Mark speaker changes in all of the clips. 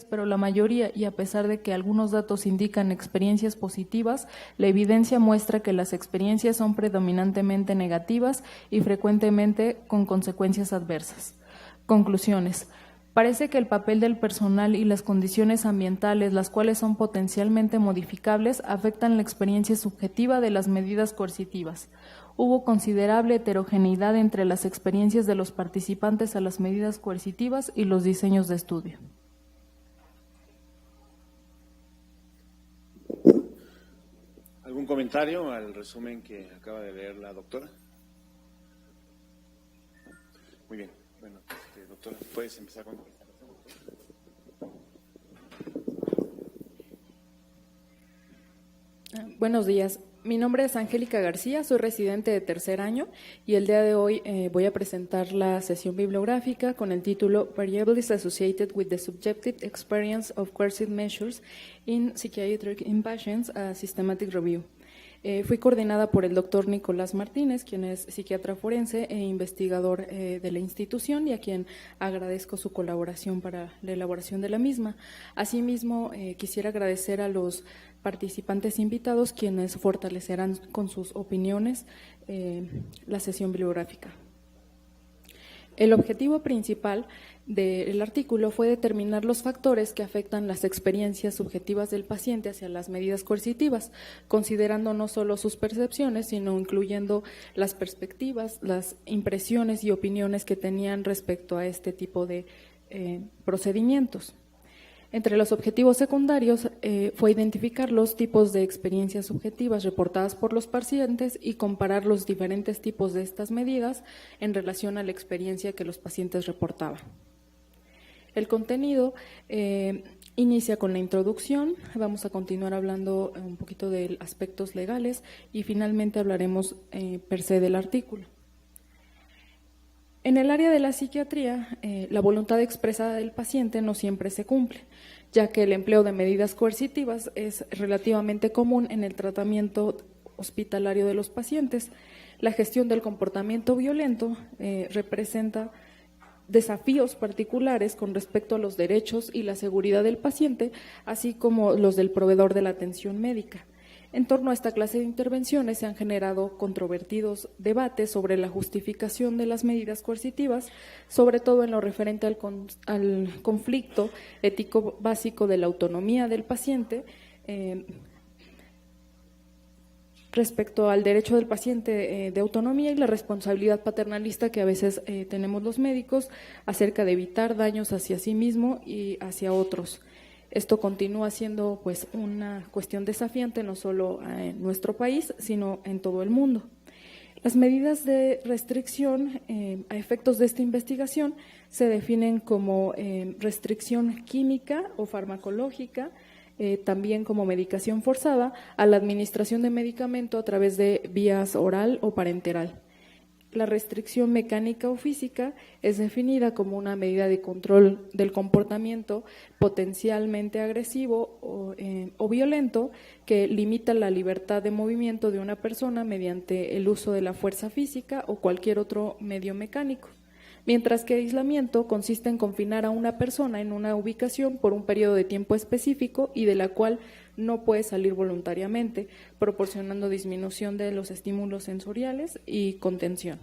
Speaker 1: Pero la mayoría, y a pesar de que algunos datos indican experiencias positivas, la evidencia muestra que las experiencias son predominantemente negativas y frecuentemente con consecuencias adversas. Conclusiones. Parece que el papel del personal y las condiciones ambientales, las cuales son potencialmente modificables, afectan la experiencia subjetiva de las medidas coercitivas. Hubo considerable heterogeneidad entre las experiencias de los participantes a las medidas coercitivas y los diseños de estudio.
Speaker 2: ¿Algún comentario al resumen que acaba de leer la doctora? Muy bien. Bueno, doctora, puedes empezar con...
Speaker 1: Buenos días. Mi nombre es Angélica García, soy residente de tercer año y el día de hoy voy a presentar la sesión bibliográfica con el título Variables Associated with the Subjective Experience of Coercive Measures in Psychiatric Inpatients, a Systematic Review. Fui coordinada por el doctor Nicolás Martínez, quien es psiquiatra forense e investigador de la institución y a quien agradezco su colaboración para la elaboración de la misma. Asimismo, quisiera agradecer a los participantes invitados, quienes fortalecerán con sus opiniones la sesión bibliográfica. El objetivo principal del artículo fue determinar los factores que afectan las experiencias subjetivas del paciente hacia las medidas coercitivas, considerando no solo sus percepciones, sino incluyendo las perspectivas, las impresiones y opiniones que tenían respecto a este tipo de procedimientos. Entre los objetivos secundarios fue identificar los tipos de experiencias subjetivas reportadas por los pacientes y comparar los diferentes tipos de estas medidas en relación a la experiencia que los pacientes reportaban. El contenido inicia con la introducción, vamos a continuar hablando un poquito de aspectos legales y finalmente hablaremos per se del artículo. En el área de la psiquiatría, la voluntad expresada del paciente no siempre se cumple, ya que el empleo de medidas coercitivas es relativamente común en el tratamiento hospitalario de los pacientes. La gestión del comportamiento violento representa desafíos particulares con respecto a los derechos y la seguridad del paciente, así como los del proveedor de la atención médica. En torno a esta clase de intervenciones se han generado controvertidos debates sobre la justificación de las medidas coercitivas, sobre todo en lo referente al conflicto ético básico de la autonomía del paciente respecto al derecho del paciente de autonomía y la responsabilidad paternalista que a veces tenemos los médicos acerca de evitar daños hacia sí mismo y hacia otros. Esto continúa siendo pues una cuestión desafiante no solo en nuestro país, sino en todo el mundo. Las medidas de restricción a efectos de esta investigación se definen como restricción química o farmacológica, también como medicación forzada a la administración de medicamento a través de vías oral o parenteral. La restricción mecánica o física es definida como una medida de control del comportamiento potencialmente agresivo o violento que limita la libertad de movimiento de una persona mediante el uso de la fuerza física o cualquier otro medio mecánico. Mientras que aislamiento consiste en confinar a una persona en una ubicación por un periodo de tiempo específico y de la cual no puede salir voluntariamente, proporcionando disminución de los estímulos sensoriales y contención.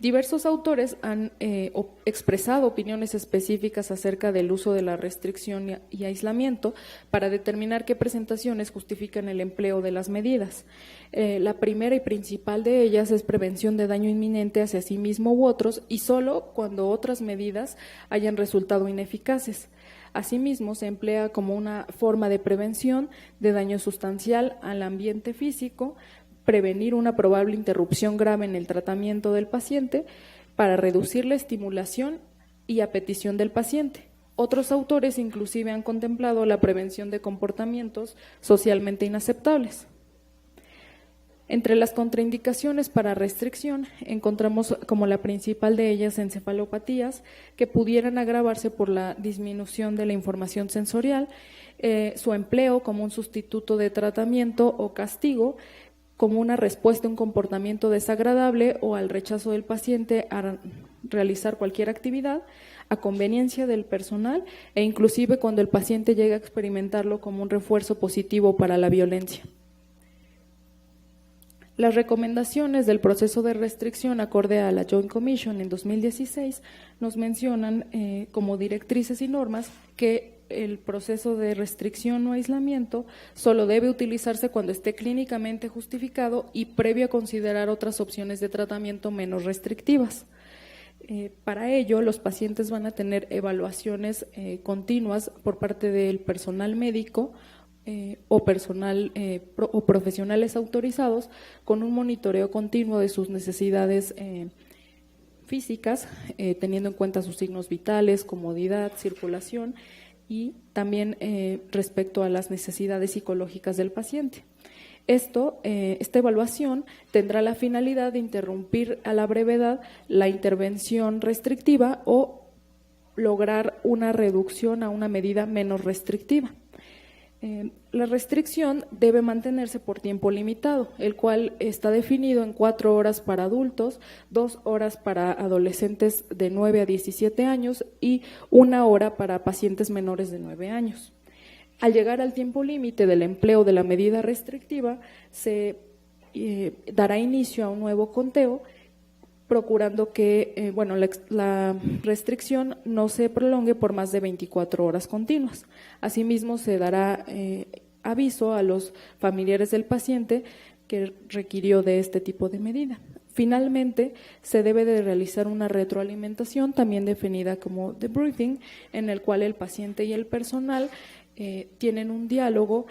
Speaker 1: Diversos autores han expresado opiniones específicas acerca del uso de la restricción y aislamiento para determinar qué presentaciones justifican el empleo de las medidas. La primera y principal de ellas es prevención de daño inminente hacia sí mismo u otros y solo cuando otras medidas hayan resultado ineficaces. Asimismo, se emplea como una forma de prevención de daño sustancial al ambiente físico, prevenir una probable interrupción grave en el tratamiento del paciente para reducir la estimulación y a petición del paciente. Otros autores inclusive han contemplado la prevención de comportamientos socialmente inaceptables. Entre las contraindicaciones para restricción encontramos como la principal de ellas encefalopatías que pudieran agravarse por la disminución de la información sensorial, su empleo como un sustituto de tratamiento o castigo, como una respuesta a un comportamiento desagradable o al rechazo del paciente a realizar cualquier actividad, a conveniencia del personal e inclusive cuando el paciente llega a experimentarlo como un refuerzo positivo para la violencia. Las recomendaciones del proceso de restricción acorde a la Joint Commission en 2016 nos mencionan como directrices y normas que el proceso de restricción o aislamiento solo debe utilizarse cuando esté clínicamente justificado y previo a considerar otras opciones de tratamiento menos restrictivas. Para ello, los pacientes van a tener evaluaciones continuas por parte del personal médico o personal o profesionales autorizados con un monitoreo continuo de sus necesidades físicas, teniendo en cuenta sus signos vitales, comodidad, circulación y también respecto a las necesidades psicológicas del paciente. Esta evaluación tendrá la finalidad de interrumpir a la brevedad la intervención restrictiva o lograr una reducción a una medida menos restrictiva. La restricción debe mantenerse por tiempo limitado, el cual está definido en 4 horas para adultos, 2 horas para adolescentes de 9 a 17 años y 1 hora para pacientes menores de 9 años. Al llegar al tiempo límite del empleo de la medida restrictiva, se dará inicio a un nuevo conteo, procurando que la restricción no se prolongue por más de 24 horas continuas. Asimismo, se dará aviso a los familiares del paciente que requirió de este tipo de medida. Finalmente, se debe de realizar una retroalimentación, también definida como debriefing, en el cual el paciente y el personal tienen un diálogo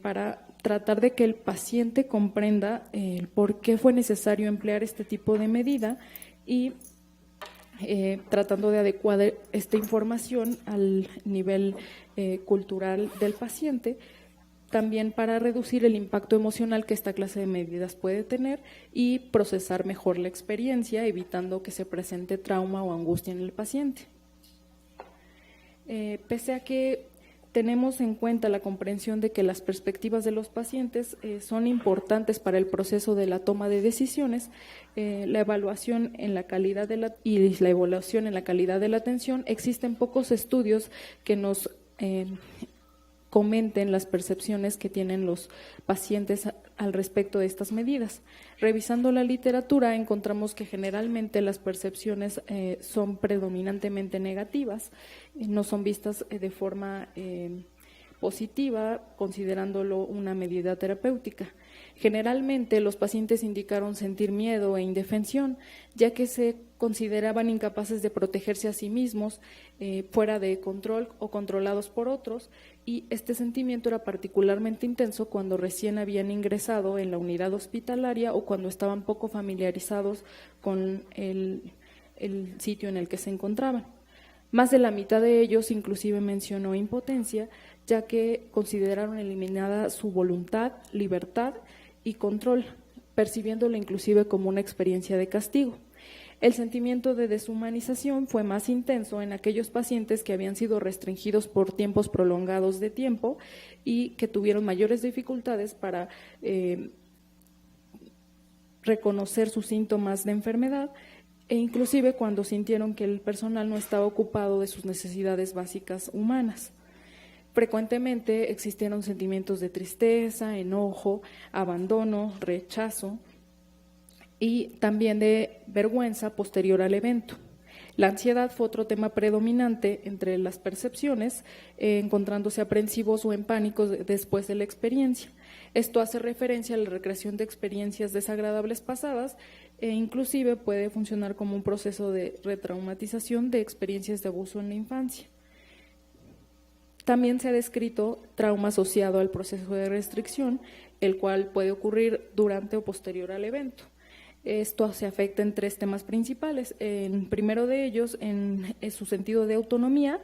Speaker 1: para tratar de que el paciente comprenda por qué fue necesario emplear este tipo de medida y tratando de adecuar esta información al nivel cultural del paciente, también para reducir el impacto emocional que esta clase de medidas puede tener y procesar mejor la experiencia, evitando que se presente trauma o angustia en el paciente. Pese a que tenemos en cuenta la comprensión de que las perspectivas de los pacientes son importantes para el proceso de la toma de decisiones, la evaluación en la calidad de la evaluación en la calidad de la atención, existen pocos estudios que nos comenten las percepciones que tienen los pacientes al respecto de estas medidas. Revisando la literatura, encontramos que generalmente las percepciones son predominantemente negativas, no son vistas de forma positiva, considerándolo una medida terapéutica. Generalmente los pacientes indicaron sentir miedo e indefensión, ya que se consideraban incapaces de protegerse a sí mismos, fuera de control o controlados por otros, y este sentimiento era particularmente intenso cuando recién habían ingresado en la unidad hospitalaria o cuando estaban poco familiarizados con el sitio en el que se encontraban. Más de la mitad de ellos inclusive mencionó impotencia, ya que consideraron eliminada su voluntad, libertad y control, percibiéndolo inclusive como una experiencia de castigo. El sentimiento de deshumanización fue más intenso en aquellos pacientes que habían sido restringidos por tiempos prolongados de tiempo y que tuvieron mayores dificultades para reconocer sus síntomas de enfermedad e inclusive cuando sintieron que el personal no estaba ocupado de sus necesidades básicas humanas. Frecuentemente existieron sentimientos de tristeza, enojo, abandono, rechazo y también de vergüenza posterior al evento. La ansiedad fue otro tema predominante entre las percepciones, encontrándose aprensivos o en pánico después de la experiencia. Esto hace referencia a la recreación de experiencias desagradables pasadas e inclusive puede funcionar como un proceso de retraumatización de experiencias de abuso en la infancia. También se ha descrito trauma asociado al proceso de restricción, el cual puede ocurrir durante o posterior al evento. Esto se afecta en 3 temas principales. En primero de ellos, en su sentido de autonomía,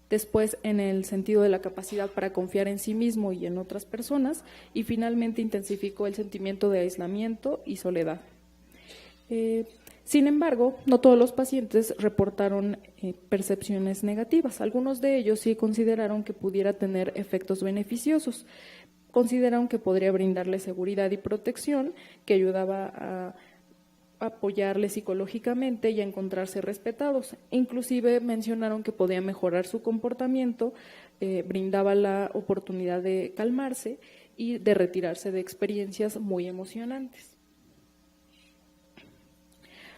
Speaker 1: después en el sentido de la capacidad para confiar en sí mismo y en otras personas, y finalmente intensificó el sentimiento de aislamiento y soledad. Sin embargo, no todos los pacientes reportaron percepciones negativas. Algunos de ellos sí consideraron que pudiera tener efectos beneficiosos. Consideraron que podría brindarles seguridad y protección, que ayudaba a apoyarles psicológicamente y a encontrarse respetados. Inclusive mencionaron que podía mejorar su comportamiento, brindaba la oportunidad de calmarse y de retirarse de experiencias muy emocionantes.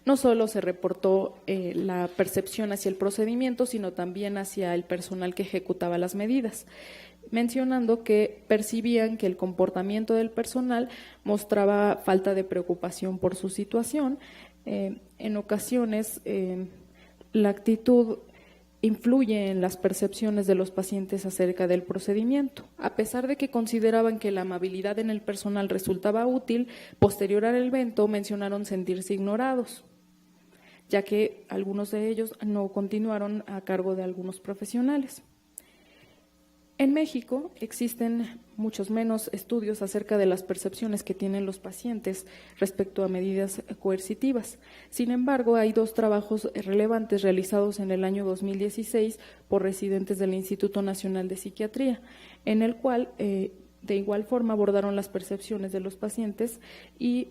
Speaker 1: No solo se reportó la percepción hacia el procedimiento, sino también hacia el personal que ejecutaba las medidas, mencionando que percibían que el comportamiento del personal mostraba falta de preocupación por su situación. En ocasiones, la actitud influye en las percepciones de los pacientes acerca del procedimiento. A pesar de que consideraban que la amabilidad en el personal resultaba útil, posterior al evento mencionaron sentirse ignorados, ya que algunos de ellos no continuaron a cargo de algunos profesionales. En México existen muchos menos estudios acerca de las percepciones que tienen los pacientes respecto a medidas coercitivas. Sin embargo, hay 2 trabajos relevantes realizados en el año 2016 por residentes del Instituto Nacional de Psiquiatría, en el cual de igual forma abordaron las percepciones de los pacientes y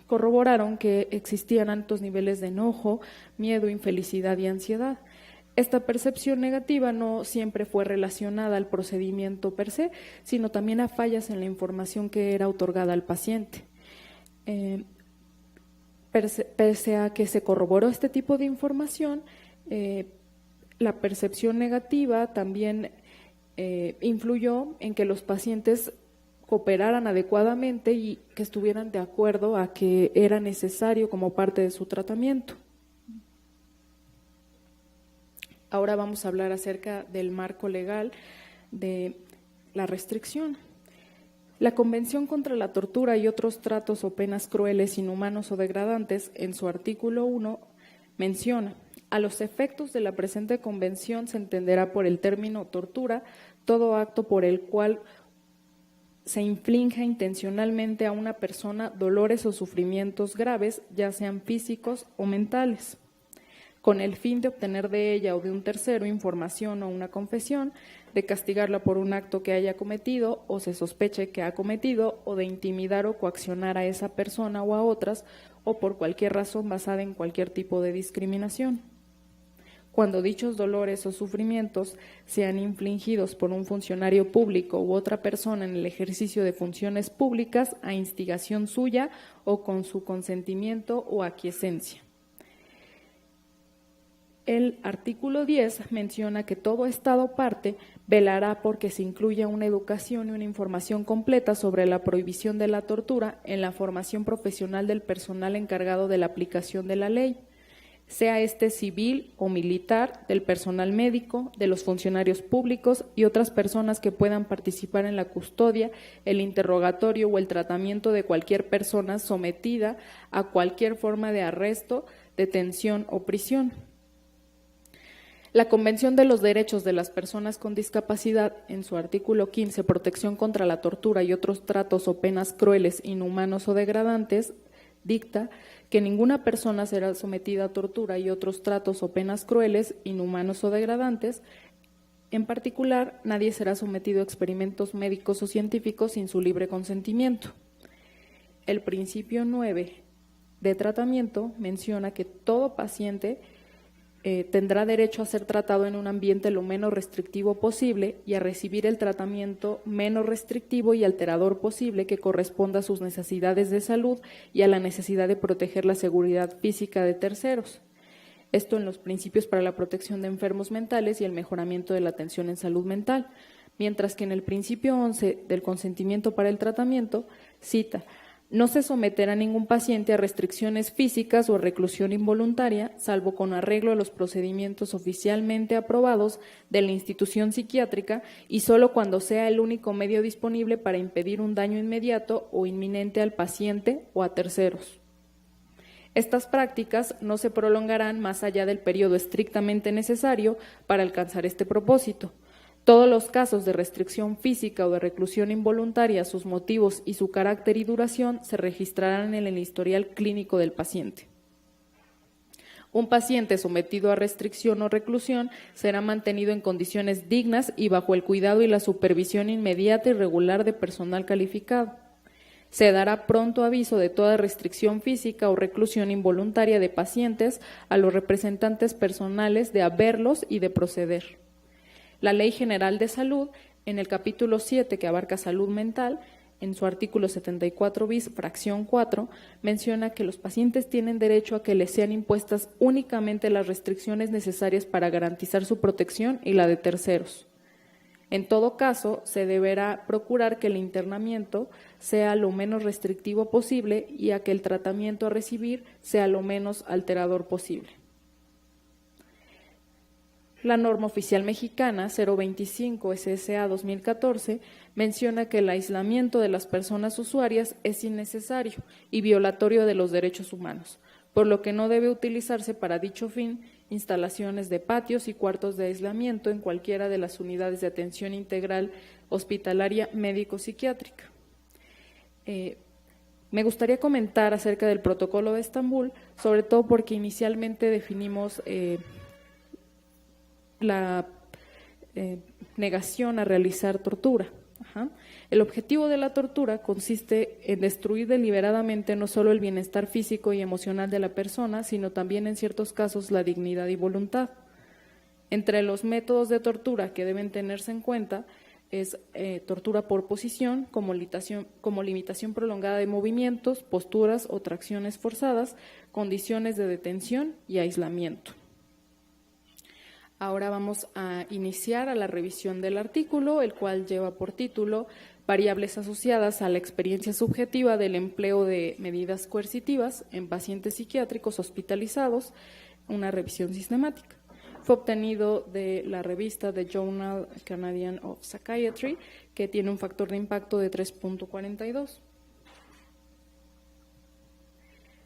Speaker 1: corroboraron que existían altos niveles de enojo, miedo, infelicidad y ansiedad. Esta percepción negativa no siempre fue relacionada al procedimiento per se, sino también a fallas en la información que era otorgada al paciente. Pese a que se corroboró este tipo de información, la percepción negativa también influyó en que los pacientes cooperaran adecuadamente y que estuvieran de acuerdo a que era necesario como parte de su tratamiento. Ahora vamos a hablar acerca del marco legal de la restricción. La Convención contra la Tortura y otros tratos o penas crueles, inhumanos o degradantes, en su artículo 1, menciona: a los efectos de la presente convención se entenderá por el término tortura todo acto por el cual se inflinja intencionalmente a una persona dolores o sufrimientos graves, ya sean físicos o mentales, con el fin de obtener de ella o de un tercero información o una confesión, de castigarla por un acto que haya cometido o se sospeche que ha cometido, o de intimidar o coaccionar a esa persona o a otras, o por cualquier razón basada en cualquier tipo de discriminación. Cuando dichos dolores o sufrimientos sean infligidos por un funcionario público u otra persona en el ejercicio de funciones públicas a instigación suya o con su consentimiento o aquiescencia. El artículo 10 menciona que todo Estado parte velará porque se incluya una educación y una información completa sobre la prohibición de la tortura en la formación profesional del personal encargado de la aplicación de la ley, sea este civil o militar, del personal médico, de los funcionarios públicos y otras personas que puedan participar en la custodia, el interrogatorio o el tratamiento de cualquier persona sometida a cualquier forma de arresto, detención o prisión. La Convención de los Derechos de las Personas con Discapacidad, en su artículo 15, protección contra la tortura y otros tratos o penas crueles, inhumanos o degradantes, dicta que ninguna persona será sometida a tortura y otros tratos o penas crueles, inhumanos o degradantes. En particular, nadie será sometido a experimentos médicos o científicos sin su libre consentimiento. El principio 9 de tratamiento menciona que todo paciente tendrá derecho a ser tratado en un ambiente lo menos restrictivo posible y a recibir el tratamiento menos restrictivo y alterador posible que corresponda a sus necesidades de salud y a la necesidad de proteger la seguridad física de terceros. Esto en los principios para la protección de enfermos mentales y el mejoramiento de la atención en salud mental, mientras que en el principio 11 del consentimiento para el tratamiento cita: no se someterá a ningún paciente a restricciones físicas o a reclusión involuntaria, salvo con arreglo a los procedimientos oficialmente aprobados de la institución psiquiátrica y solo cuando sea el único medio disponible para impedir un daño inmediato o inminente al paciente o a terceros. Estas prácticas no se prolongarán más allá del periodo estrictamente necesario para alcanzar este propósito. Todos los casos de restricción física o de reclusión involuntaria, sus motivos y su carácter y duración se registrarán en el historial clínico del paciente. Un paciente sometido a restricción o reclusión será mantenido en condiciones dignas y bajo el cuidado y la supervisión inmediata y regular de personal calificado. Se dará pronto aviso de toda restricción física o reclusión involuntaria de pacientes a los representantes personales de haberlos y de proceder. La Ley General de Salud, en el capítulo 7 que abarca salud mental, en su artículo 74 bis, fracción 4, menciona que los pacientes tienen derecho a que les sean impuestas únicamente las restricciones necesarias para garantizar su protección y la de terceros. En todo caso, se deberá procurar que el internamiento sea lo menos restrictivo posible y a que el tratamiento a recibir sea lo menos alterador posible. La norma oficial mexicana 025 SSA 2014 menciona que el aislamiento de las personas usuarias es innecesario y violatorio de los derechos humanos, por lo que no debe utilizarse para dicho fin instalaciones de patios y cuartos de aislamiento en cualquiera de las unidades de atención integral hospitalaria médico-psiquiátrica. Me gustaría comentar acerca del protocolo de Estambul, sobre todo porque inicialmente definimos la negación a realizar tortura. El objetivo de la tortura consiste en destruir deliberadamente no solo el bienestar físico y emocional de la persona, sino también en ciertos casos la dignidad y voluntad. Entre los métodos de tortura que deben tenerse en cuenta es tortura por posición, como limitación prolongada de movimientos, posturas o tracciones forzadas, condiciones de detención y aislamiento. Ahora vamos a iniciar a la revisión del artículo, el cual lleva por título Variables asociadas a la experiencia subjetiva del empleo de medidas coercitivas en pacientes psiquiátricos hospitalizados, una revisión sistemática. Fue obtenido de la revista The Journal Canadian of Psychiatry, que tiene un factor de impacto de 3.42.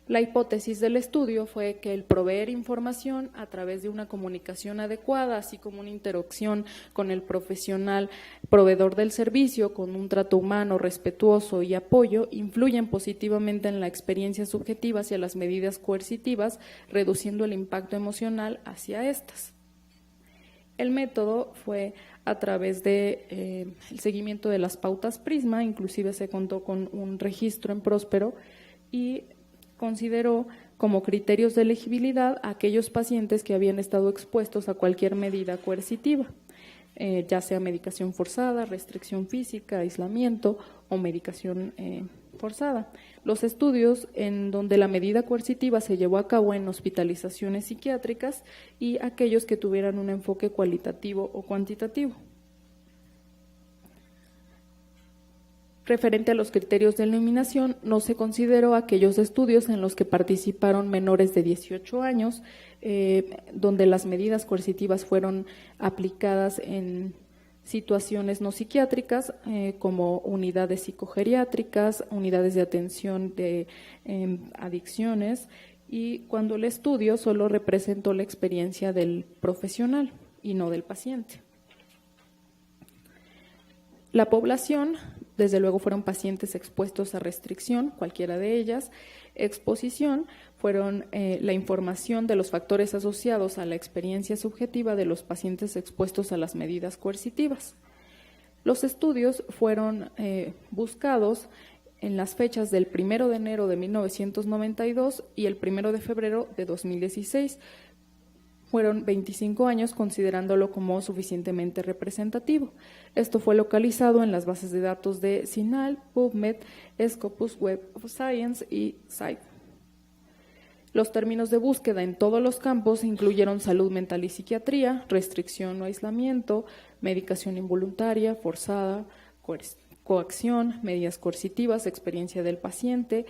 Speaker 1: La hipótesis del estudio fue que el proveer información a través de una comunicación adecuada, así como una interacción con el profesional proveedor del servicio, con un trato humano, respetuoso y apoyo, influyen positivamente en la experiencia subjetiva hacia las medidas coercitivas, reduciendo el impacto emocional hacia estas. El método fue a través de el seguimiento de las pautas Prisma, inclusive se contó con un registro en Próspero y consideró como criterios de elegibilidad a aquellos pacientes que habían estado expuestos a cualquier medida coercitiva, ya sea medicación forzada, restricción física, aislamiento o medicación forzada. Los estudios en donde la medida coercitiva se llevó a cabo en hospitalizaciones psiquiátricas y aquellos que tuvieran un enfoque cualitativo o cuantitativo. Referente a los criterios de eliminación, no se consideró aquellos estudios en los que participaron menores de 18 años, donde las medidas coercitivas fueron aplicadas en situaciones no psiquiátricas, como unidades psicogeriátricas, unidades de atención de adicciones, y cuando el estudio solo representó la experiencia del profesional y no del paciente. La población, desde luego, fueron pacientes expuestos a restricción, cualquiera de ellas. Exposición fueron la información de los factores asociados a la experiencia subjetiva de los pacientes expuestos a las medidas coercitivas. Los estudios fueron buscados en las fechas del 1 de enero de 1992 y el 1 de febrero de 2016. Fueron 25 años considerándolo como suficientemente representativo. Esto fue localizado en las bases de datos de CINAHL, PubMed, Scopus Web of Science y Psych. Los términos de búsqueda en todos los campos incluyeron salud mental y psiquiatría, restricción o aislamiento, medicación involuntaria, forzada, coacción, medidas coercitivas, experiencia del paciente,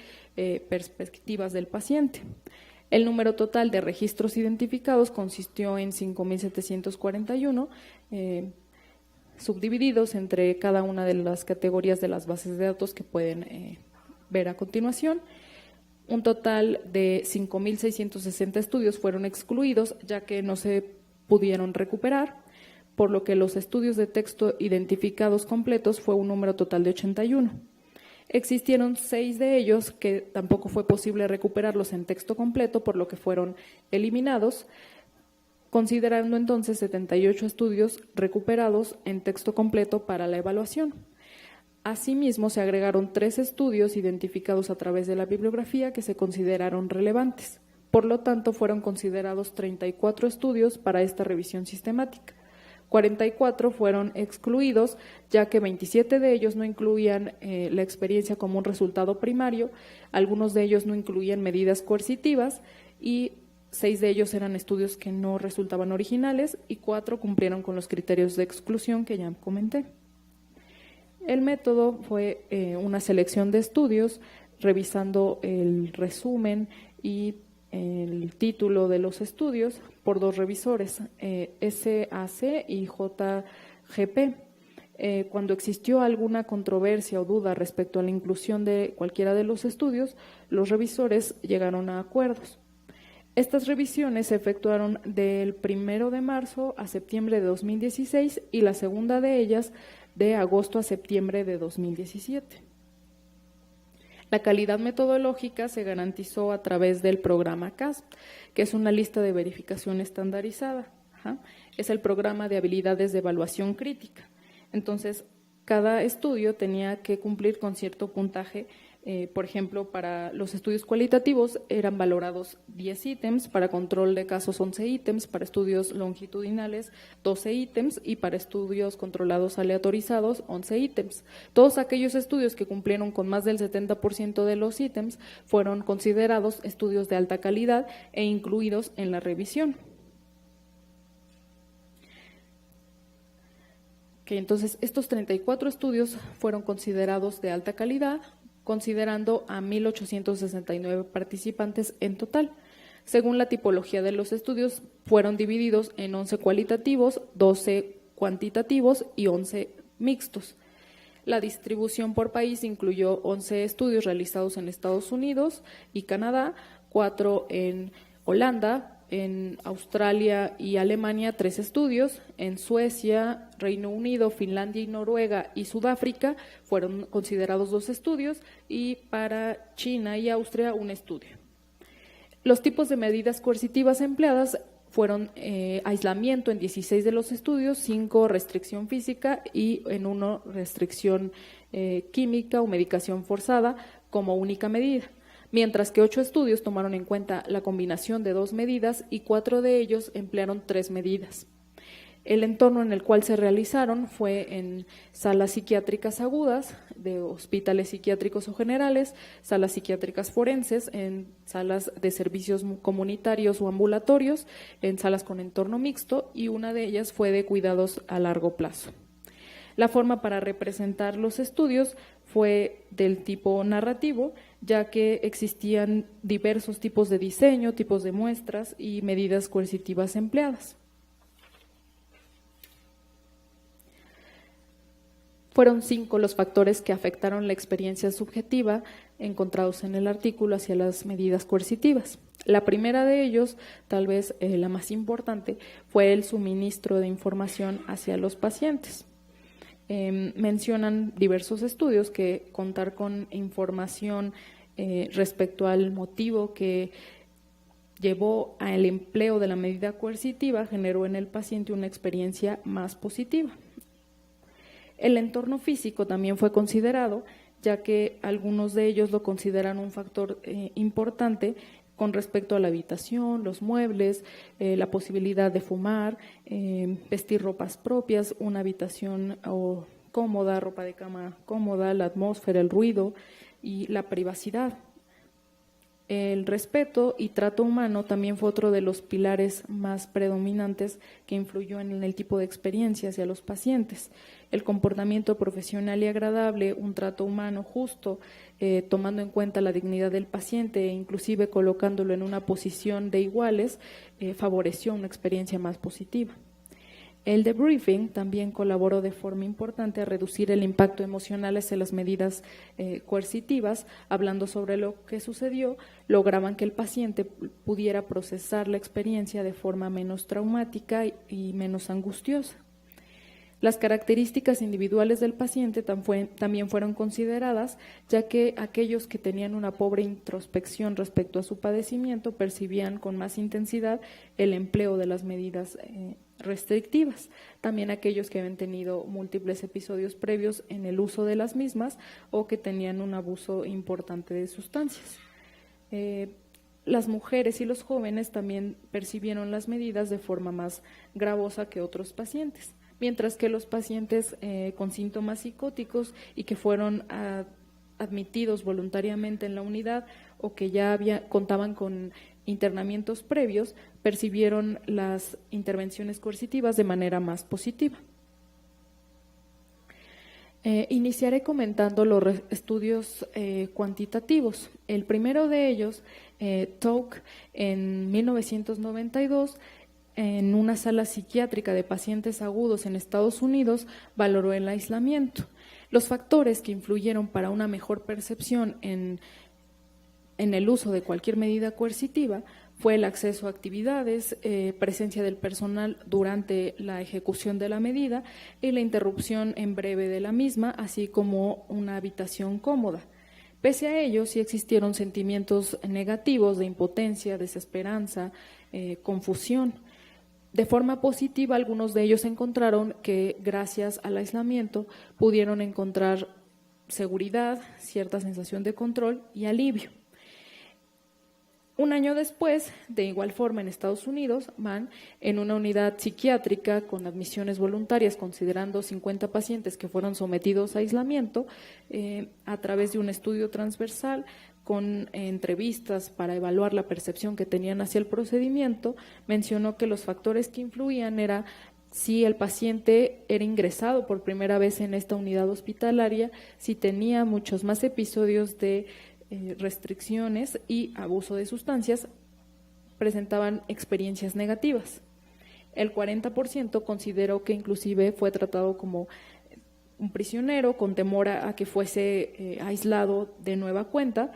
Speaker 1: perspectivas del paciente. El número total de registros identificados consistió en 5.741, subdivididos entre cada una de las categorías de las bases de datos que pueden ver a continuación. Un total de 5.660 estudios fueron excluidos, ya que no se pudieron recuperar, por lo que los estudios de texto identificados completos fue un número total de 81. Existieron 6 de ellos que tampoco fue posible recuperarlos en texto completo, por lo que fueron eliminados, considerando entonces 78 estudios recuperados en texto completo para la evaluación. Asimismo, se agregaron 3 estudios identificados a través de la bibliografía que se consideraron relevantes. Por lo tanto, fueron considerados 34 estudios para esta revisión sistemática. 44 fueron excluidos, ya que 27 de ellos no incluían la experiencia como un resultado primario, algunos de ellos no incluían medidas coercitivas y 6 de ellos eran estudios que no resultaban originales y 4 cumplieron con los criterios de exclusión que ya comenté. El método fue una selección de estudios, revisando el resumen y el título de los estudios por 2 revisores, SAC y JGP. Cuando existió alguna controversia o duda respecto a la inclusión de cualquiera de los estudios, los revisores llegaron a acuerdos. Estas revisiones se efectuaron del 1 de marzo a septiembre de 2016 y la segunda de ellas de agosto a septiembre de 2017. La calidad metodológica se garantizó a través del programa CASP, que es una lista de verificación estandarizada. Es el programa de habilidades de evaluación crítica. Entonces, cada estudio tenía que cumplir con cierto puntaje. Por ejemplo, para los estudios cualitativos eran valorados 10 ítems, para control de casos 11 ítems, para estudios longitudinales 12 ítems y para estudios controlados aleatorizados 11 ítems. Todos aquellos estudios que cumplieron con más del 70% de los ítems fueron considerados estudios de alta calidad e incluidos en la revisión. Entonces, estos 34 estudios fueron considerados de alta calidad, considerando a 1.869 participantes en total. Según la tipología de los estudios, fueron divididos en 11 cualitativos, 12 cuantitativos y 11 mixtos. La distribución por país incluyó 11 estudios realizados en Estados Unidos y Canadá, 4 en Holanda, en Australia y Alemania 3 estudios, en Suecia, Reino Unido, Finlandia y Noruega y Sudáfrica fueron considerados 2 estudios y para China y Austria 1 estudio. Los tipos de medidas coercitivas empleadas fueron aislamiento en 16 de los estudios, 5 restricción física y en 1 restricción química o medicación forzada como única medida. Mientras que 8 estudios tomaron en cuenta la combinación de 2 medidas y 4 de ellos emplearon 3 medidas. El entorno en el cual se realizaron fue en salas psiquiátricas agudas, de hospitales psiquiátricos o generales, salas psiquiátricas forenses, en salas de servicios comunitarios o ambulatorios, en salas con entorno mixto y una de ellas fue de cuidados a largo plazo. La forma para representar los estudios fue del tipo narrativo, ya que existían diversos tipos de diseño, tipos de muestras y medidas coercitivas empleadas. Fueron 5 los factores que afectaron la experiencia subjetiva encontrados en el artículo hacia las medidas coercitivas. La primera de ellos, tal vez la más importante, fue el suministro de información hacia los pacientes. Mencionan diversos estudios que contar con información respecto al motivo que llevó al empleo de la medida coercitiva generó en el paciente una experiencia más positiva. El entorno físico también fue considerado, ya que algunos de ellos lo consideran un factor importante con respecto a la habitación, los muebles, la posibilidad de fumar, vestir ropas propias, una habitación cómoda, ropa de cama cómoda, la atmósfera, el ruido y la privacidad. El respeto y trato humano también fue otro de los pilares más predominantes que influyó en el tipo de experiencia hacia los pacientes. El comportamiento profesional y agradable, un trato humano justo, tomando en cuenta la dignidad del paciente e inclusive colocándolo en una posición de iguales, favoreció una experiencia más positiva. El debriefing también colaboró de forma importante a reducir el impacto emocional hacia las medidas coercitivas. Hablando sobre lo que sucedió, lograban que el paciente pudiera procesar la experiencia de forma menos traumática y menos angustiosa. Las características individuales del paciente también fueron consideradas, ya que aquellos que tenían una pobre introspección respecto a su padecimiento percibían con más intensidad el empleo de las medidas restrictivas. También aquellos que habían tenido múltiples episodios previos en el uso de las mismas o que tenían un abuso importante de sustancias. Las mujeres y los jóvenes también percibieron las medidas de forma más gravosa que otros pacientes, mientras que los pacientes con síntomas psicóticos y que fueron admitidos voluntariamente en la unidad o que ya contaban con internamientos previos, percibieron las intervenciones coercitivas de manera más positiva. Iniciaré comentando los estudios cuantitativos. El primero de ellos, Toke, en 1992, en una sala psiquiátrica de pacientes agudos en Estados Unidos, valoró el aislamiento. Los factores que influyeron para una mejor percepción en el uso de cualquier medida coercitiva fue el acceso a actividades, presencia del personal durante la ejecución de la medida y la interrupción en breve de la misma, así como una habitación cómoda. Pese a ello, sí existieron sentimientos negativos de impotencia, desesperanza, confusión. De forma positiva, algunos de ellos encontraron que gracias al aislamiento pudieron encontrar seguridad, cierta sensación de control y alivio. Un año después, de igual forma en Estados Unidos, Mann, en una unidad psiquiátrica con admisiones voluntarias, considerando 50 pacientes que fueron sometidos a aislamiento, a través de un estudio transversal, con entrevistas para evaluar la percepción que tenían hacia el procedimiento, mencionó que los factores que influían era si el paciente era ingresado por primera vez en esta unidad hospitalaria, si tenía muchos más episodios de restricciones y abuso de sustancias, presentaban experiencias negativas. El 40% consideró que inclusive fue tratado como un prisionero con temor a que fuese aislado de nueva cuenta,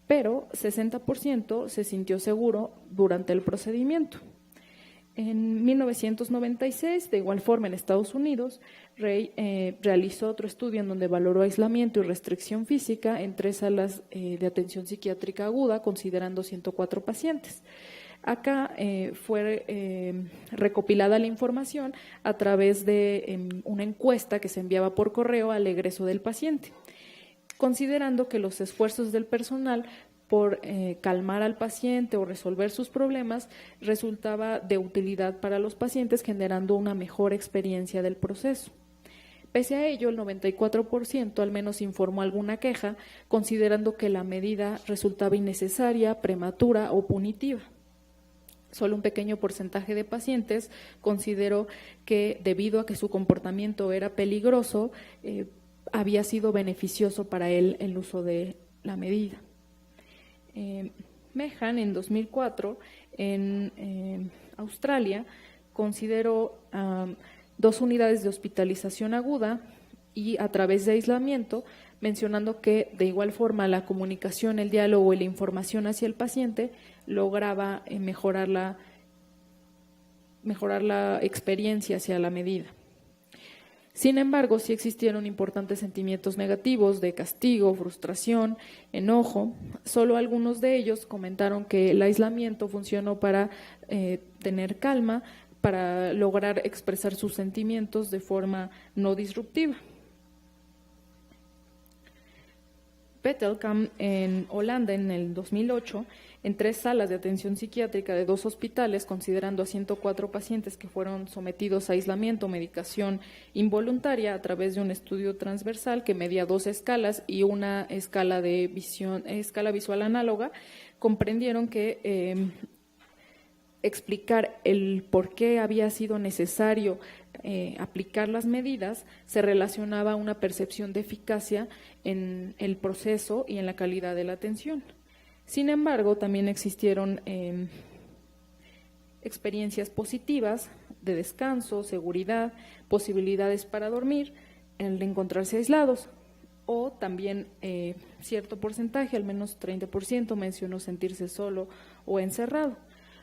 Speaker 1: pero 60% se sintió seguro durante el procedimiento. En 1996, de igual forma en Estados Unidos, Ray realizó otro estudio en donde valoró aislamiento y restricción física en 3 salas de atención psiquiátrica aguda, considerando 104 pacientes. Acá fue recopilada la información a través de una encuesta que se enviaba por correo al egreso del paciente, considerando que los esfuerzos del personal por calmar al paciente o resolver sus problemas resultaba de utilidad para los pacientes, generando una mejor experiencia del proceso. Pese a ello, el 94% al menos informó alguna queja, considerando que la medida resultaba innecesaria, prematura o punitiva. Solo un pequeño porcentaje de pacientes consideró que, debido a que su comportamiento era peligroso, había sido beneficioso para él el uso de la medida. Mehan, en 2004, en Australia, consideró 2 unidades de hospitalización aguda y a través de aislamiento, mencionando que de igual forma la comunicación, el diálogo y la información hacia el paciente lograba mejorar la experiencia hacia la medida. Sin embargo, sí existieron importantes sentimientos negativos de castigo, frustración, enojo. Solo algunos de ellos comentaron que el aislamiento funcionó para tener calma, para lograr expresar sus sentimientos de forma no disruptiva. Bettelkamp, en Holanda, en el 2008, en 3 salas de atención psiquiátrica de 2 hospitales, considerando a 104 pacientes que fueron sometidos a aislamiento o medicación involuntaria a través de un estudio transversal que medía 2 escalas y una escala visual análoga, comprendieron que explicar el por qué había sido necesario aplicar las medidas se relacionaba a una percepción de eficacia en el proceso y en la calidad de la atención. Sin embargo, también existieron experiencias positivas de descanso, seguridad, posibilidades para dormir, el de encontrarse aislados, o también cierto porcentaje, al menos 30%, mencionó sentirse solo o encerrado.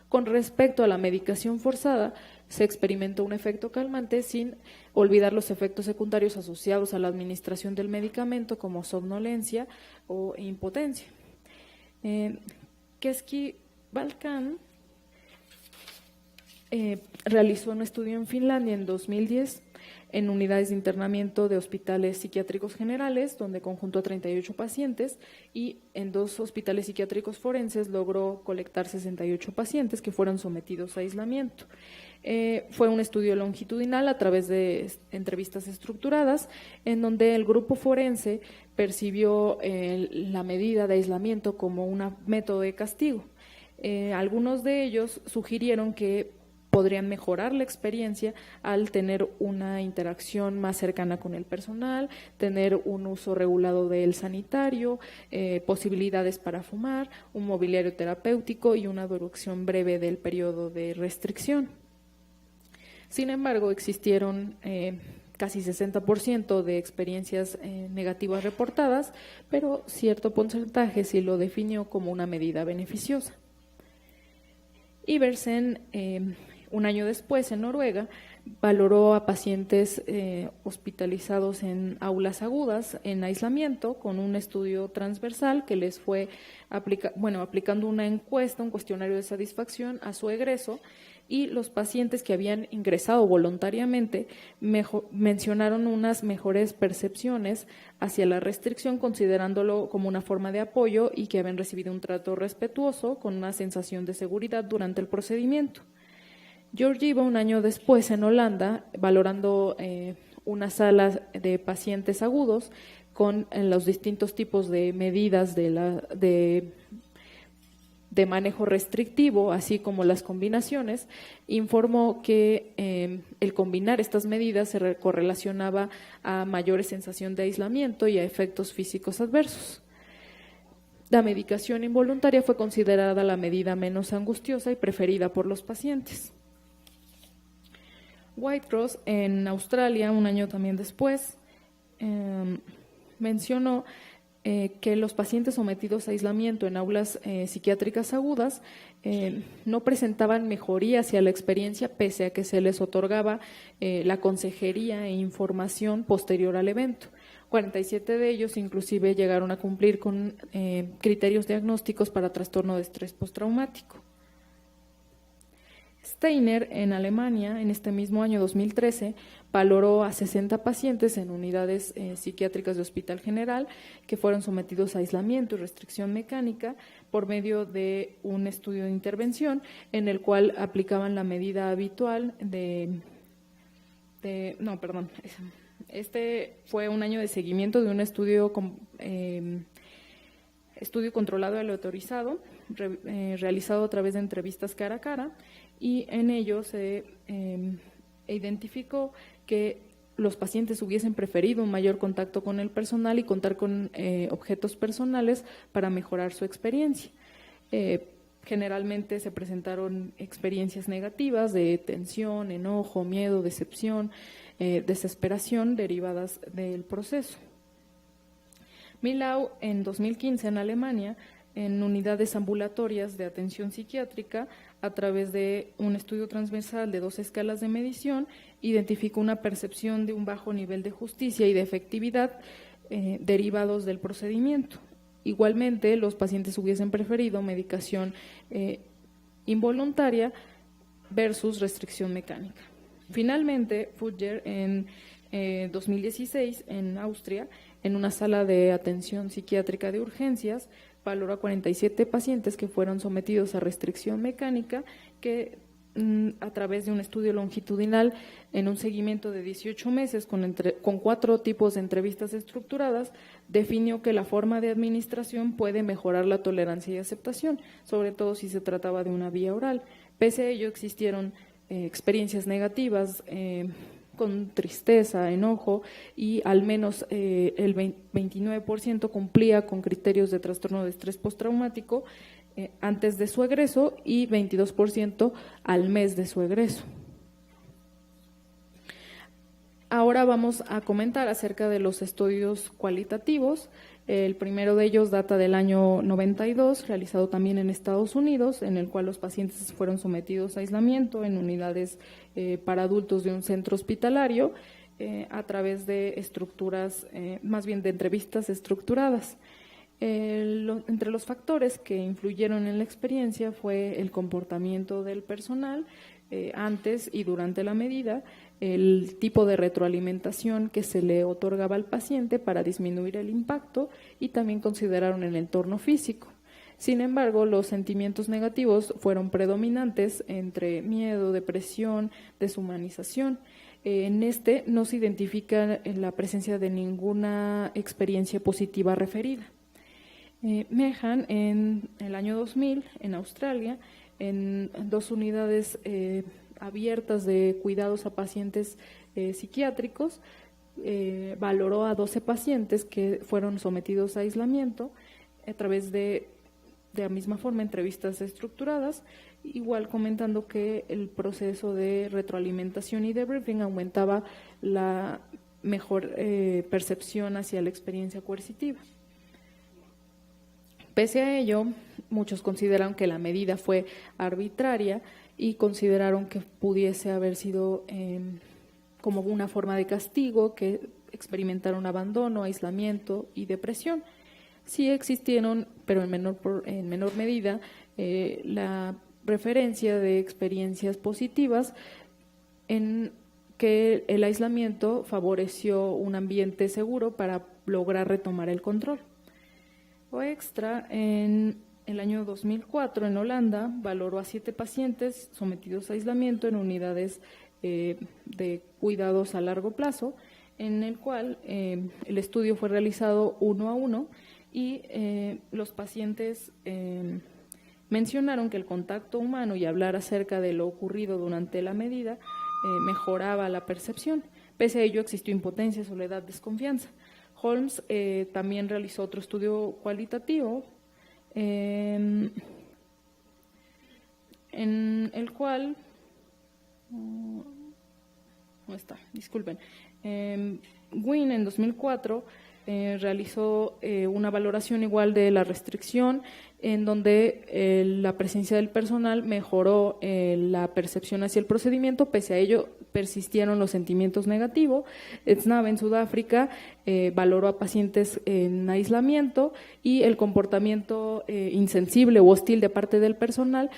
Speaker 1: Con respecto a la medicación forzada, se experimentó un efecto calmante sin olvidar los efectos secundarios asociados a la administración del medicamento, como somnolencia o impotencia. Keski-Balkan realizó un estudio en Finlandia en 2010 en unidades de internamiento de hospitales psiquiátricos generales, donde conjuntó a 38 pacientes, y en 2 hospitales psiquiátricos forenses logró colectar 68 pacientes que fueron sometidos a aislamiento. Fue un estudio longitudinal a través de entrevistas estructuradas, en donde el grupo forense percibió la medida de aislamiento como un método de castigo. Algunos de ellos sugirieron que podrían mejorar la experiencia al tener una interacción más cercana con el personal, tener un uso regulado del sanitario, posibilidades para fumar, un mobiliario terapéutico y una duración breve del periodo de restricción. Sin embargo, existieron casi 60% de experiencias negativas reportadas, pero cierto porcentaje sí lo definió como una medida beneficiosa. Iversen, un año después, en Noruega, valoró a pacientes hospitalizados en aulas agudas, en aislamiento, con un estudio transversal que les fue aplicando una encuesta, un cuestionario de satisfacción a su egreso, y los pacientes que habían ingresado voluntariamente mencionaron unas mejores percepciones hacia la restricción, considerándolo como una forma de apoyo y que habían recibido un trato respetuoso con una sensación de seguridad durante el procedimiento. Georgieva, un año después en Holanda, valorando una sala de pacientes agudos con los distintos tipos de medidas de manejo restrictivo, así como las combinaciones, informó que el combinar estas medidas se correlacionaba a mayor sensación de aislamiento y a efectos físicos adversos. La medicación involuntaria fue considerada la medida menos angustiosa y preferida por los pacientes. Whitecross, en Australia, un año también después, mencionó que los pacientes sometidos a aislamiento en aulas psiquiátricas agudas no presentaban mejoría hacia la experiencia, pese a que se les otorgaba la consejería e información posterior al evento. 47 de ellos inclusive llegaron a cumplir con criterios diagnósticos para trastorno de estrés postraumático. Steiner, en Alemania, en este mismo año 2013, valoró a 60 pacientes en unidades psiquiátricas de Hospital General que fueron sometidos a aislamiento y restricción mecánica por medio de un estudio de intervención en el cual aplicaban la medida habitual Este fue un año de seguimiento de un estudio controlado y aleatorizado, realizado a través de entrevistas cara a cara, y en ello se identificó que los pacientes hubiesen preferido un mayor contacto con el personal y contar con objetos personales para mejorar su experiencia. Generalmente se presentaron experiencias negativas de tensión, enojo, miedo, decepción, desesperación derivadas del proceso. Milau, en 2015, en Alemania, en unidades ambulatorias de atención psiquiátrica, a través de un estudio transversal de 2 escalas de medición, identificó una percepción de un bajo nivel de justicia y de efectividad derivados del procedimiento. Igualmente, los pacientes hubiesen preferido medicación involuntaria versus restricción mecánica. Finalmente, Fugger, en 2016, en Austria, en una sala de atención psiquiátrica de urgencias, valoró a 47 pacientes que fueron sometidos a restricción mecánica que a través de un estudio longitudinal en un seguimiento de 18 meses con 4 tipos de entrevistas estructuradas, definió que la forma de administración puede mejorar la tolerancia y aceptación, sobre todo si se trataba de una vía oral. Pese a ello, existieron experiencias negativas con tristeza, enojo, y al menos el 29% cumplía con criterios de trastorno de estrés postraumático antes de su egreso y 22% al mes de su egreso. Ahora vamos a comentar acerca de los estudios cualitativos. El primero de ellos data del año 92, realizado también en Estados Unidos, en el cual los pacientes fueron sometidos a aislamiento en unidades para adultos de un centro hospitalario a través de estructuras, más bien de entrevistas estructuradas. Entre los factores que influyeron en la experiencia fue el comportamiento del personal antes y durante la medida, el tipo de retroalimentación que se le otorgaba al paciente para disminuir el impacto y también consideraron el entorno físico. Sin embargo, los sentimientos negativos fueron predominantes entre miedo, depresión, deshumanización. En este no se identifica la presencia de ninguna experiencia positiva referida. Meehan, en el año 2000, en Australia, en 2 unidades abiertas de cuidados a pacientes psiquiátricos, valoró a 12 pacientes que fueron sometidos a aislamiento a través de la misma forma, entrevistas estructuradas, igual comentando que el proceso de retroalimentación y debriefing aumentaba la mejor percepción hacia la experiencia coercitiva. Pese a ello, muchos consideran que la medida fue arbitraria y consideraron que pudiese haber sido como una forma de castigo, que experimentaron abandono, aislamiento y depresión. Sí existieron, pero en menor medida, la referencia de experiencias positivas en que el aislamiento favoreció un ambiente seguro para lograr retomar el control. O extra, en el año 2004, en Holanda, valoró a 7 pacientes sometidos a aislamiento en unidades de cuidados a largo plazo, en el cual el estudio fue realizado 1 a 1 y los pacientes mencionaron que el contacto humano y hablar acerca de lo ocurrido durante la medida mejoraba la percepción. Pese a ello, existió impotencia, soledad, desconfianza. Holmes también realizó otro estudio cualitativo en el cual, no está, disculpen, Wynne en 2004 realizó una valoración igual de la restricción, en donde la presencia del personal mejoró la percepción hacia el procedimiento. Pese a ello, persistieron los sentimientos negativos. Snab en Sudáfrica valoró a pacientes en aislamiento y el comportamiento insensible u hostil de parte del personal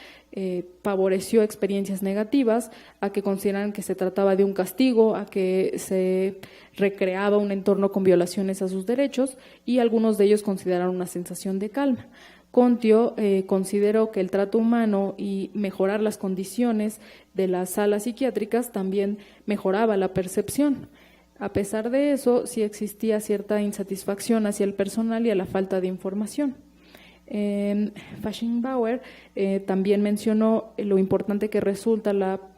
Speaker 1: favoreció experiencias negativas, a que consideran que se trataba de un castigo, a que se recreaba un entorno con violaciones a sus derechos, y algunos de ellos consideraron una sensación de calma. Kontio consideró que el trato humano y mejorar las condiciones de las salas psiquiátricas también mejoraba la percepción. A pesar de eso, sí existía cierta insatisfacción hacia el personal y a la falta de información. Fashingbauer también mencionó lo importante que resulta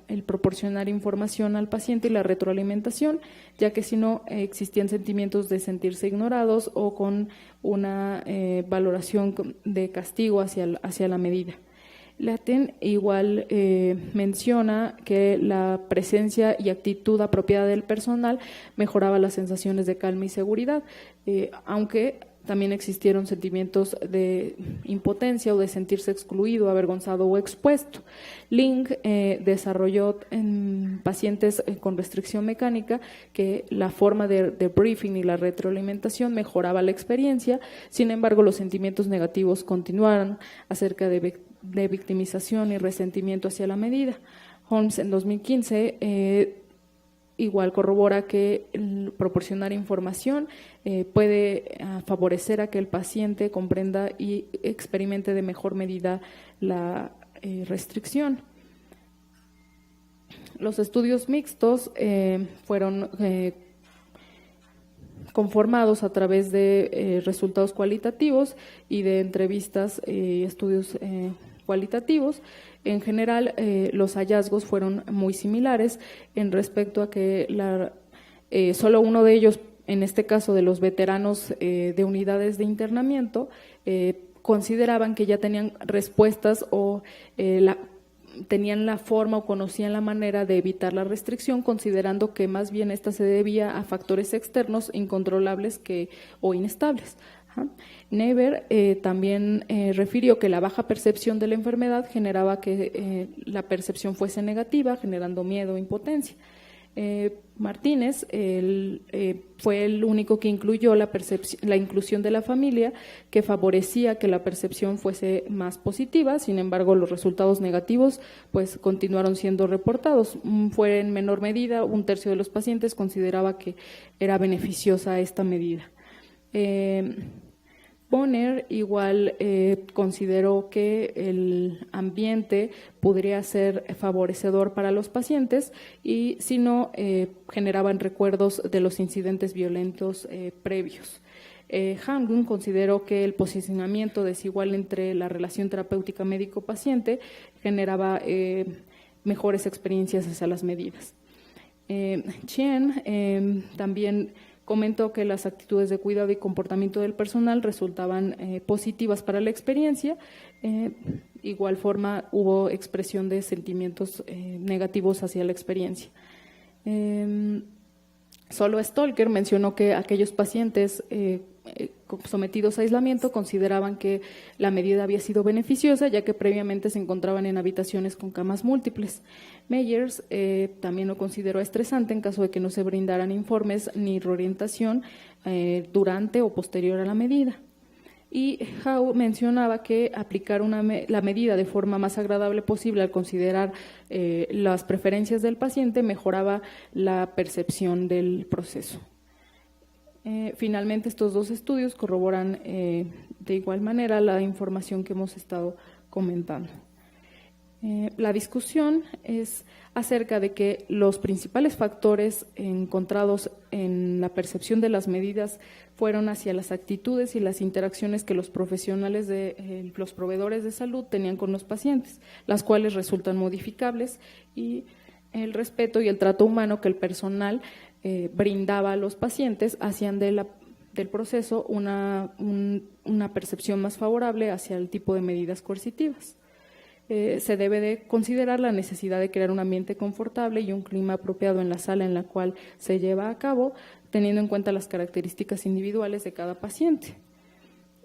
Speaker 1: el proporcionar información al paciente y la retroalimentación, ya que si no existían sentimientos de sentirse ignorados o con una valoración de castigo hacia la medida. Latten igual menciona que la presencia y actitud apropiada del personal mejoraba las sensaciones de calma y seguridad, aunque también existieron sentimientos de impotencia o de sentirse excluido, avergonzado o expuesto. Ling desarrolló en pacientes con restricción mecánica que la forma de briefing y la retroalimentación mejoraba la experiencia. Sin embargo, los sentimientos negativos continuaron acerca de victimización y resentimiento hacia la medida. Holmes en 2015 igual corrobora que proporcionar información puede favorecer a que el paciente comprenda y experimente de mejor medida la restricción. Los estudios mixtos fueron conformados a través de resultados cualitativos y de entrevistas y estudios cualitativos. En general, los hallazgos fueron muy similares en respecto a que solo uno de ellos, en este caso de los veteranos de unidades de internamiento, consideraban que ya tenían respuestas o tenían la forma o conocían la manera de evitar la restricción, considerando que más bien esta se debía a factores externos incontrolables o inestables. Never también refirió que la baja percepción de la enfermedad generaba que la percepción fuese negativa, generando miedo e impotencia. Martínez fue el único que incluyó la inclusión de la familia, que favorecía que la percepción fuese más positiva. Sin embargo, los resultados negativos pues continuaron siendo reportados. Fue en menor medida, 1/3 de los pacientes consideraba que era beneficiosa esta medida. Bonner igual consideró que el ambiente podría ser favorecedor para los pacientes y si no, generaban recuerdos de los incidentes violentos previos. Hamgun consideró que el posicionamiento desigual entre la relación terapéutica médico-paciente generaba mejores experiencias hacia las medidas. Chien también comentó que las actitudes de cuidado y comportamiento del personal resultaban positivas para la experiencia. Igual forma, hubo expresión de sentimientos negativos hacia la experiencia. Solo Stolker mencionó que aquellos pacientes sometidos a aislamiento consideraban que la medida había sido beneficiosa, ya que previamente se encontraban en habitaciones con camas múltiples. Meyers también lo consideró estresante en caso de que no se brindaran informes ni reorientación durante o posterior a la medida. Y Howe mencionaba que aplicar la medida de forma más agradable posible al considerar las preferencias del paciente mejoraba la percepción del proceso. Finalmente, estos dos estudios corroboran de igual manera la información que hemos estado comentando. La discusión es acerca de que los principales factores encontrados en la percepción de las medidas fueron hacia las actitudes y las interacciones que los profesionales los proveedores de salud tenían con los pacientes, las cuales resultan modificables, y el respeto y el trato humano que el personal brindaba a los pacientes hacían del proceso una percepción más favorable hacia el tipo de medidas coercitivas. Se debe de considerar la necesidad de crear un ambiente confortable y un clima apropiado en la sala en la cual se lleva a cabo, teniendo en cuenta las características individuales de cada paciente.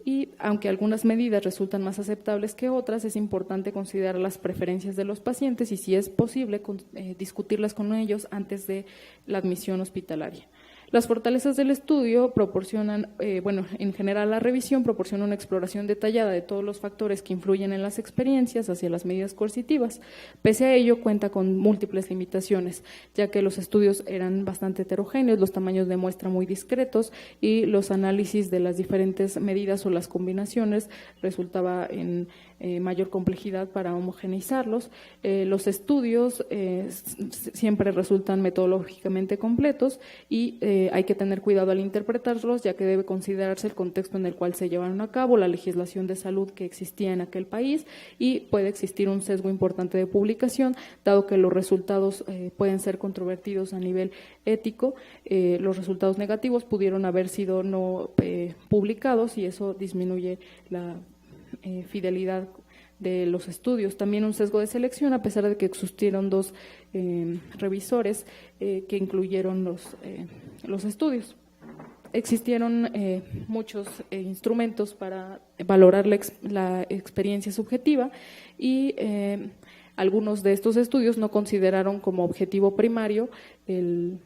Speaker 1: Y aunque algunas medidas resultan más aceptables que otras, es importante considerar las preferencias de los pacientes y, si es posible, discutirlas con ellos antes de la admisión hospitalaria. Las fortalezas del estudio proporcionan, en general la revisión proporciona una exploración detallada de todos los factores que influyen en las experiencias hacia las medidas coercitivas. Pese a ello, cuenta con múltiples limitaciones, ya que los estudios eran bastante heterogéneos, los tamaños de muestra muy discretos y los análisis de las diferentes medidas o las combinaciones resultaba en mayor complejidad para homogeneizarlos. Los estudios siempre resultan metodológicamente completos y hay que tener cuidado al interpretarlos, ya que debe considerarse el contexto en el cual se llevaron a cabo, la legislación de salud que existía en aquel país, y puede existir un sesgo importante de publicación, dado que los resultados pueden ser controvertidos a nivel ético. Los resultados negativos pudieron haber sido no publicados y eso disminuye la fidelidad de los estudios. También un sesgo de selección, a pesar de que existieron dos revisores que incluyeron los estudios. Existieron muchos instrumentos para valorar la experiencia subjetiva y algunos de estos estudios no consideraron como objetivo primario el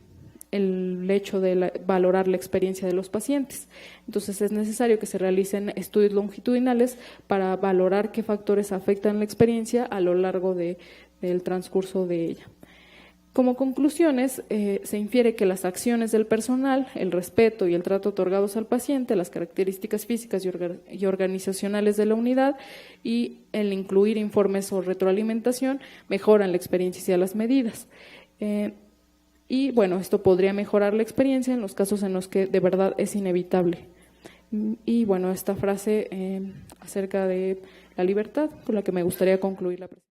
Speaker 1: hecho de valorar la experiencia de los pacientes. Entonces, es necesario que se realicen estudios longitudinales para valorar qué factores afectan la experiencia a lo largo del transcurso de ella. Como conclusiones, se infiere que las acciones del personal, el respeto y el trato otorgados al paciente, las características físicas y organizacionales de la unidad y el incluir informes o retroalimentación mejoran la experiencia hacia las medidas. Y bueno, esto podría mejorar la experiencia en los casos en los que de verdad es inevitable. Y bueno, esta frase acerca de la libertad con la que me gustaría concluir la presentación.